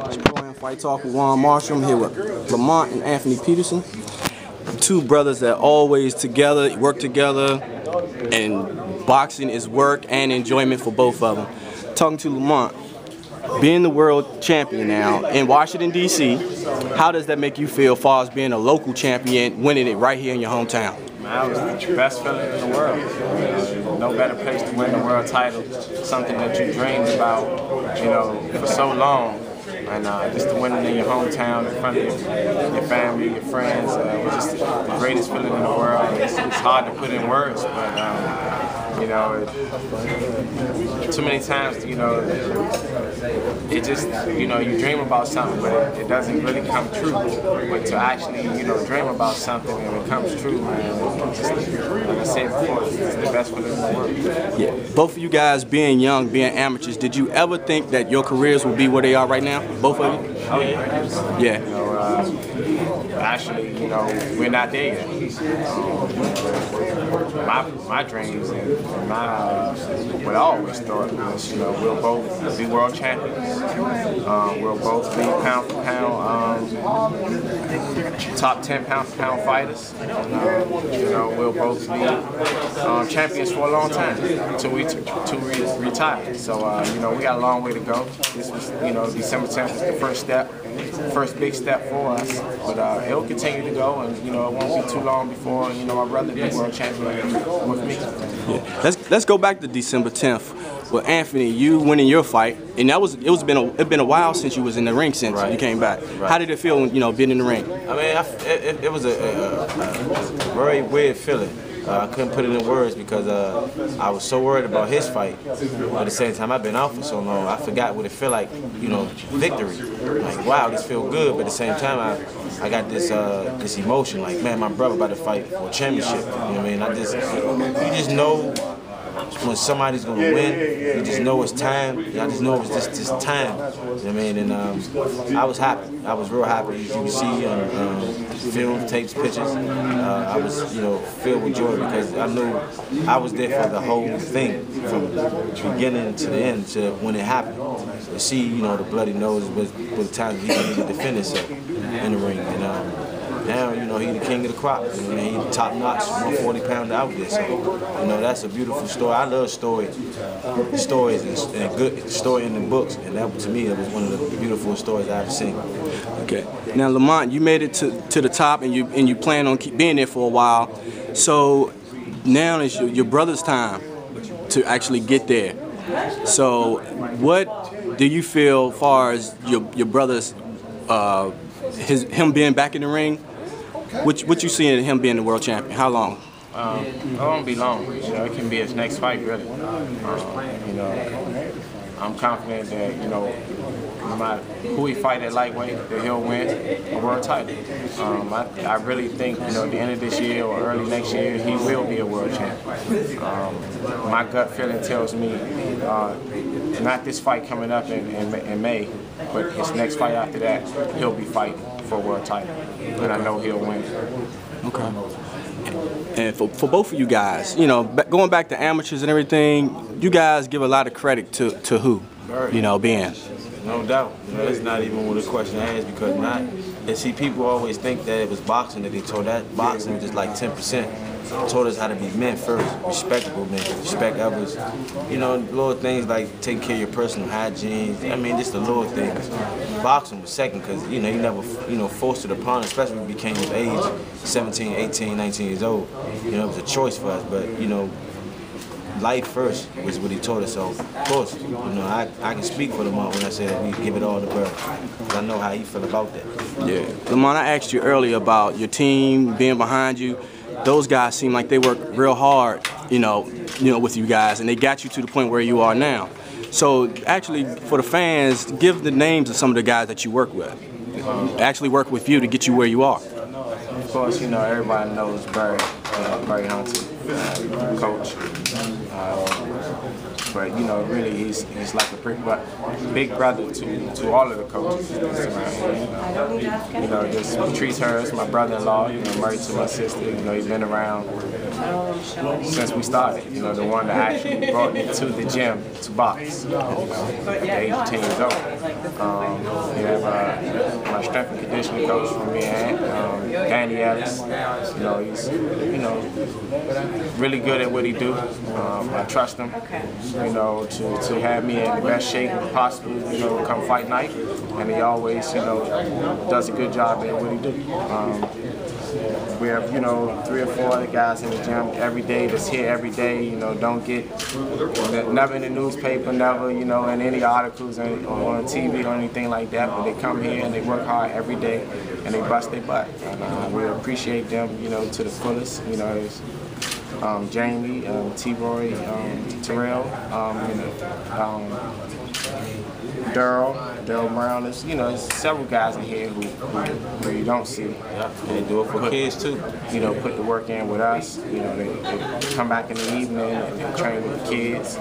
It's Juan Fight Talk with Juan Marshall. I'm here with Lamont and Anthony Peterson. Two brothers that always together, work together, and boxing is work and enjoyment for both of them. Talking to Lamont, being the world champion now in Washington, D.C., how does that make you feel as far as being a local champion, winning it right here in your hometown? Man, that was the best feeling in the world. No better place to win the world title, something that you dreamed about, for so long. And just to win it in your hometown, in front of your family, your friends, was just the greatest feeling in the world. It's hard to put in words, but too many times, it just, you dream about something, but it doesn't really come true. But to actually, dream about something and it comes true, man, just, like I said before, it's the best feeling in the world. Yeah. Both of you guys being young, being amateurs, did you ever think that your careers would be where they are right now? Both of you? Oh, yeah. Yeah. Actually, we're not there yet. My dreams and my what I always thought was, we'll both be world champions. We'll both be pound for pound, top 10 pound for pound fighters. We'll both be champions for a long time until we retire. So, we got a long way to go. This was, December 10th was the first big step for us. But it'll continue to go, and it won't be too long before my brother be world champion with me. Yeah. Let's go back to December 10th. Well, Anthony, you winning your fight, and it's been a while since you was in the ring since you came back. Right. How did it feel, being in the ring? I mean, it was a very weird feeling. I couldn't put it in words because I was so worried about his fight. At the same time, I've been out for so long, I forgot what it felt like, victory. Like, wow, this feels good, but at the same time, I got this emotion, like, man, my brother about to fight for a championship. You know what I mean? You just know when somebody's gonna win, you just know it's time. I just know it's just this time. You know what I mean? And I was happy. I was real happy. As you can see on film, tapes, pictures. I was, filled with joy because I knew I was there for the whole thing, from the beginning to the end, to when it happened. To see, the bloody nose was the time he needed to defend himself in the ring. And now, he's the king of the crop. He's top notch, 140 pounder out there. So, that's a beautiful story. I love stories and good story in the books. And that, to me, it was one of the beautiful stories I've ever seen. Okay. Now, Lamont, you made it to the top, and you plan on being there for a while. So now it's your brother's time to actually get there. So, what do you feel as far as your brother's him being back in the ring? What you seeing in him being the world champion? How long? It won't be long. It can be his next fight, really. I'm confident that no matter who he fight at lightweight, that he'll win a world title. I really think at the end of this year or early next year, he will be a world champion. My gut feeling tells me not this fight coming up in May, but his next fight after that, he'll be fighting for a world title, and I know he'll win. Okay. And for both of you guys, going back to amateurs and everything, you guys give a lot of credit to who, being. No doubt. It's not even what the question asked, because people always think that it was boxing that they told. That boxing was just like 10%. Taught us how to be men first, respectable men, respect others. Little things like taking care of your personal hygiene. Just the little things. Boxing was second because, you never, forced it upon us, especially when we became of age, 17, 18, 19 years old. It was a choice for us, but, life first was what he taught us. So, of course, I can speak for Lamont when I say that we give it all to Bird. I know how he feel about that. Yeah. Lamont, I asked you earlier about your team being behind you. Those guys seem like they work real hard, with you guys, and they got you to the point where you are now. So, actually, for the fans, give the names of some of the guys that you work with. Actually work with you to get you where you are. Of course, everybody knows Barry Hunter, coach. But you know, really, he's like a big brother to all of the coaches around here. You know, just treats her as my brother-in-law. You know, married to my sister. You know, he's been around since we started. You know, the one that actually brought me to the gym to box. You know, at the age of 10 years old. We have my strength and conditioning coach from me and Danny Ellis. You know, he's really good at what he do. I trust him. You know, to have me in the best shape possible. You know, come fight night, and he always does a good job at what he do. We have, 3 or 4 other guys in the gym every day that's here every day, don't get, never in the newspaper, never, in any articles or on TV or anything like that, but they come here and they work hard every day and they bust their butt. And we appreciate them, to the fullest. It's Jamie, T-Roy, Terrell, Daryl Brown. There's several guys in here who you don't see. Yeah, they do it for kids too. Put the work in with us. They come back in the evening and they train with the kids.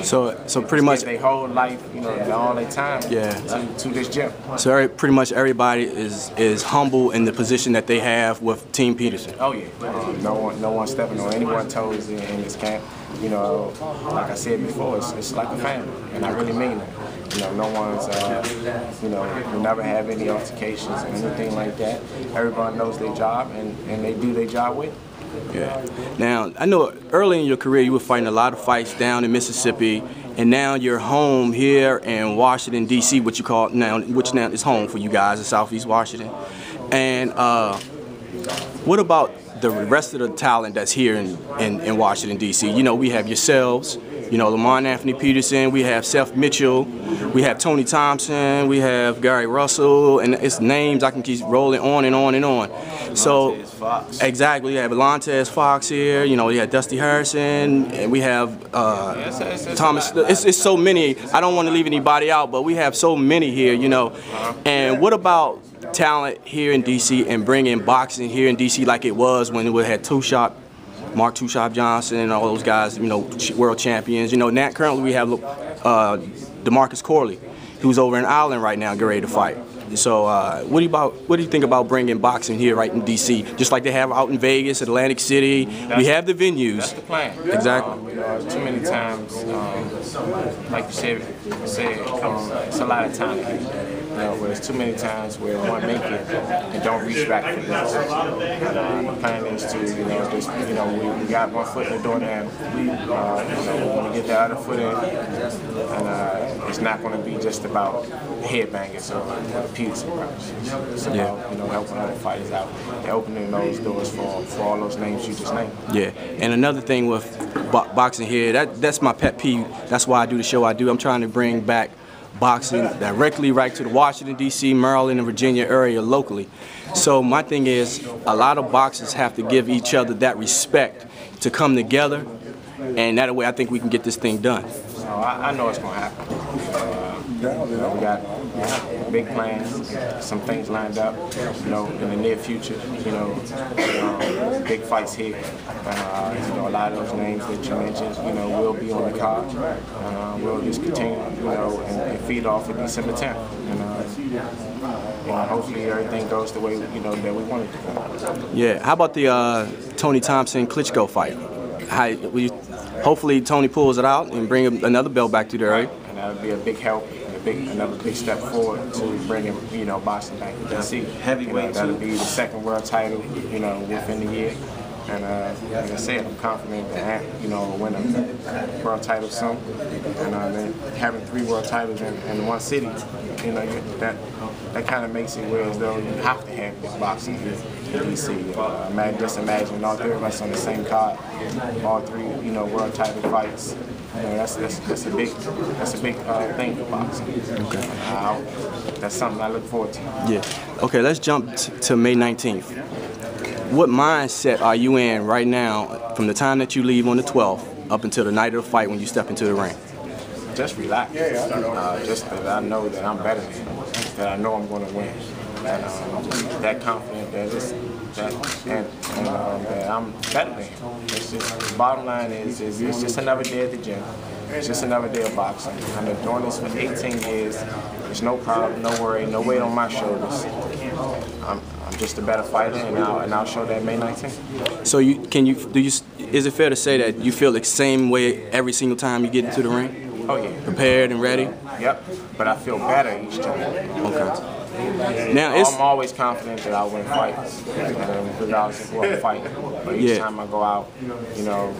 So pretty much their whole life, all their time. Yeah. To this gym. So pretty much everybody is humble in the position that they have with Team Peterson. Oh yeah. No one stepping on anyone's toes in this camp. Like I said before, it's like a family, and I really mean that. No one's, we never have any altercations or anything like that. Everyone knows their job, and they do their job with. Yeah. Now, I know early in your career you were fighting a lot of fights down in Mississippi, and now you're home here in Washington, D.C., which now is home for you guys in Southeast Washington. And what about the rest of the talent that's here in Washington, D.C.? We have yourselves, Lamont Anthony Peterson, we have Seth Mitchell, we have Tony Thompson, we have Gary Russell, and it's names I can keep rolling on and on and on. So, exactly, we have Lantez Fox here, we have Dusty Harrison, and we have Thomas. It's so many. I don't want to leave anybody out, but we have so many here, And what about talent here in D.C. and bringing boxing here in D.C. like it was when it had Mark Two Shot Johnson and all those guys, world champions. Now currently we have DeMarcus Corley, who's over in Ireland right now, getting ready to fight. So what do you think about bringing boxing here right in D.C. just like they have out in Vegas, Atlantic City? We have the venues. That's the plan. Exactly. Too many times, like you said, it's a lot of time here. Where there's too many times where one make it and don't reach back for this. The plan is to, we got one foot in the door now. We're going to get the other foot in, and it's not going to be just about headbangers or Peterson brothers. It's about, helping other fighters out and opening those doors for all those names you just named. Yeah, and another thing with boxing here, that's my pet peeve. That's why I do the show I do. I'm trying to bring back boxing directly right to the Washington, D.C., Maryland, and Virginia area locally. So my thing is, a lot of boxers have to give each other that respect to come together, and that way I think we can get this thing done. I know it's going to happen. We got big plans, some things lined up, in the near future, big fights here. A lot of those names that you mentioned, will be on the card. We'll just continue, and feed off of December 10th. Hopefully everything goes the way, that we want it to go. Yeah, how about the Tony Thompson-Klitschko fight? Hopefully Tony pulls it out and bring another belt back to the area. And that would be a big help. Another big step forward to bringing, boxing back to DC. Heavyweight that'll be the second world title, within the year. And like I said, I'm confident that we'll win a world title soon. And then having 3 world titles in one city, that kind of makes it where as though you have to have this boxing here in DC. Just imagine all 3 of us on the same card, all 3 world title fights. That's a big thing for boxing. Okay. That's something I look forward to. Yeah. Okay, let's jump to May 19th. What mindset are you in right now from the time that you leave on the 12th up until the night of the fight when you step into the ring? Just relax. Just that I know that I'm better than him. That I know I'm going to win. And I'm just that confident that I'm better than him. It's just, the bottom line is it's just another day at the gym. It's just another day of boxing. I've been doing this for 18 years. There's no problem, no worry, no weight on my shoulders. I'm just a better fighter, and I'll show that May 19th. So is it fair to say that you feel the same way every single time you get into the ring? Oh yeah. Prepared and ready? Yep. But I feel better each time. Okay. Now I'm always confident that I'll win fights, regardless of who I'm fighting. But each time I go out, you know,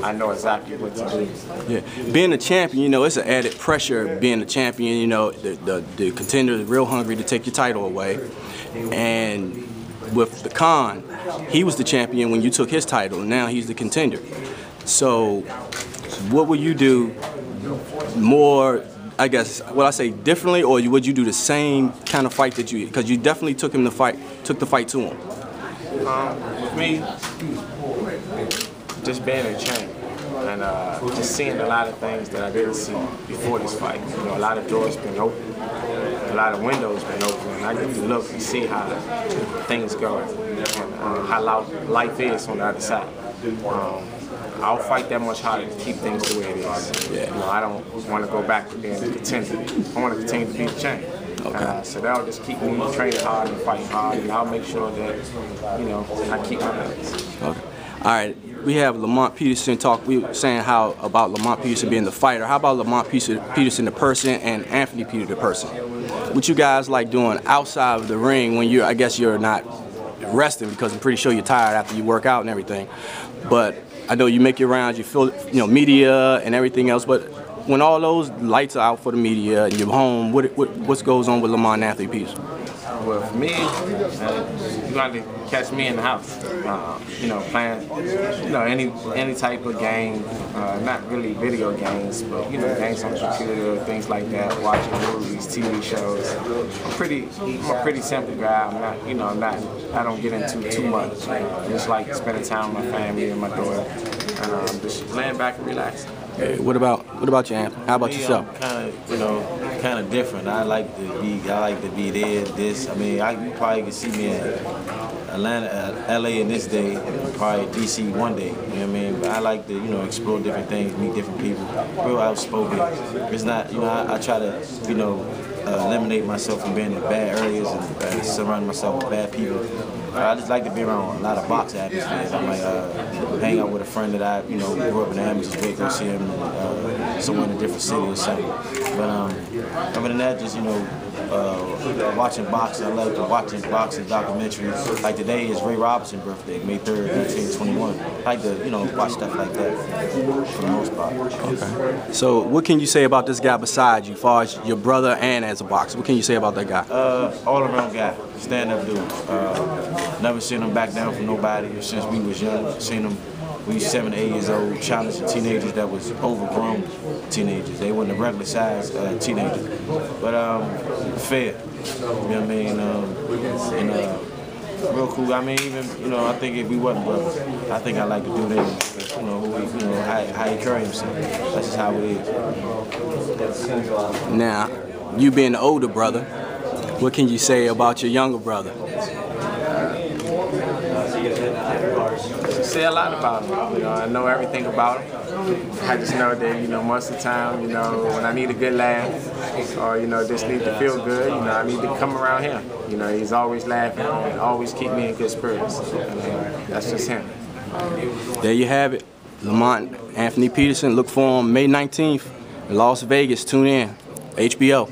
I know exactly what to do. Yeah, being a champion, you know, it's an added pressure. Being a champion, you know, the contender is real hungry to take your title away. And with the Khan, he was the champion when you took his title, and now he's the contender. So, what will you do more? I guess, will I say differently, or would you do the same kind of fight that because you definitely took the fight to him? With me, just being a champ and just seeing a lot of things that I didn't see before this fight. You know, a lot of doors been open, a lot of windows been open, and I get to look and see how things go and how life is on the other side. I'll fight that much harder to keep things the way it is. Yeah. You know, I don't want to go back to being a contender. I want to continue to be the champ. Okay. So that'll just keep me training hard and fighting hard, and I'll make sure that, you know, I keep my balance. Okay. All right. We have Lamont Peterson talk. We were saying about Lamont Peterson being the fighter. How about Lamont Peterson the person and Anthony Peterson the person? What you guys like doing outside of the ring when I guess you're not resting, because I'm pretty sure you're tired after you work out and everything. But I know you make your rounds, you feel, you know, media and everything else, but when all those lights are out for the media and you're home, what goes on with Lamont and Anthony Peterson? Well, for me, you got to catch me in the house. You know, playing, you know, any type of game, not really video games, but you know, games on the computer, things like that. Watching movies, TV shows. I'm a pretty simple guy. I'm not, you know, I don't get into too much. I just like spending time with my family and my daughter, and just laying back and relaxing. Hey, what about you, Anthony? How about yourself? I'm kind of different. I like to be there. This. I mean, you probably can see me in Atlanta, LA in this day, probably DC one day. You know what I mean? But I like to, you know, explore different things, meet different people. Real outspoken. It's not, you know, I try to, you know, eliminate myself from being in bad areas and surround myself with bad people. I just like to be around a lot of box atmospheres. I might hang out with a friend that I, you know, grew up in the Amateurs with, go see him somewhere in a different city or something. But other than that, just, you know, watching boxing. I love watching boxing documentaries. Like today is Ray Robinson's birthday, May 3rd, 1921. I like to, you know, watch stuff like that for the most part. Okay. So what can you say about this guy besides you, as far as your brother and as a boxer? What can you say about that guy? All-around guy, stand-up dude. Never seen him back down from nobody since we was young. Seen him, we was 7 to 8 years old, challenging teenagers that was overgrown teenagers. They weren't the regular size teenagers. But fair, you know what I mean? And real cool. I mean, even, you know, I think if we wasn't brothers, I think I like to do that. You know, how he carry himself. That's just how it is. Now, you being the older brother, what can you say about your younger brother? Say a lot about him. You know, I know everything about him. I just know that, you know, most of the time, you know, when I need a good laugh or, you know, just need to feel good, you know, I need to come around him. You know, he's always laughing and always keep me in good spirits. And that's just him. There you have it. Lamont Anthony Peterson. Look for him May 19th in Las Vegas. Tune in. HBO.